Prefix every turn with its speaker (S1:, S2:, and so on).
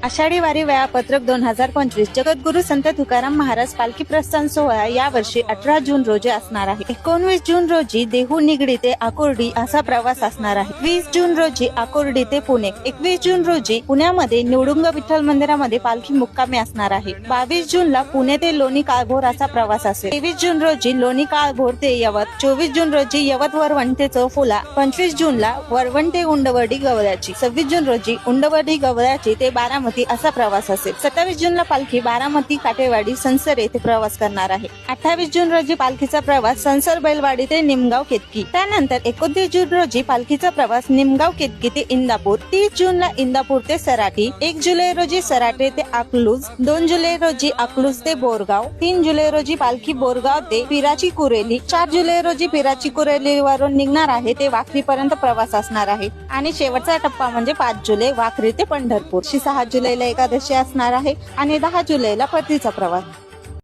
S1: आषाढी वारी वेळापत्रक 2025 जगद्गुरु संत तुकाराम महाराज पालखी प्रस्थान सोहळा या वर्षी 18 जून रोजी असणार आहे। 19 जून रोजी देहू निगडी ते आकुर्डी असा प्रवास असणार आहे। 20 जून रोजी आकुर्डी ते पुणे, 21 जून रोजी पुण्यामध्ये निवडुंग विठ्ठल मंदिरामध्ये पालखी मुक्कामी असणार आहे। 22 जूनला पुणे ते लोणी काळभोर असा प्रवास असेल। 23 जून रोजी लोणी काळभोर ते यवत, 24 जून रोजी यवत वरवण ते चौफुला, 25 जूनला वरवण ते उंडवडी गवळ्याची, 26 जून रोजी उंडवडी गवळ्याची ते बारामती असा प्रवास असेल। 27 जूनला पालखी बारामती काटेवाडी संसर येथे प्रवास करणार आहे। 28 जून रोजी पालखीचा प्रवास संसर बैलवाडी ते निमगाव केतकी, त्यानंतर 29 जून रोजी पालखीचा प्रवास निमगाव केतकी ते इंदापूर, 30 जूनला इंदापूर ते सराटी, 1 जुलै रोजी सराटे ते अकलूज, 2 जुलै रोजी अकलूज ते बोरगाव, 3 जुलै रोजी पालखी बोरगाव ते पिराची कुरेली, 4 जुलै रोजी पिराची कुरेली वरून निघणार आहे ते वाखरी पर्यंत प्रवास असणार आहे आणि शेवटचा टप्पा म्हणजे 5 जुलै वाखरी ते पंढरपूर। 6 जुलैला एकादशी असणार आहे आणि 10 जुलैला परतीचा प्रवास।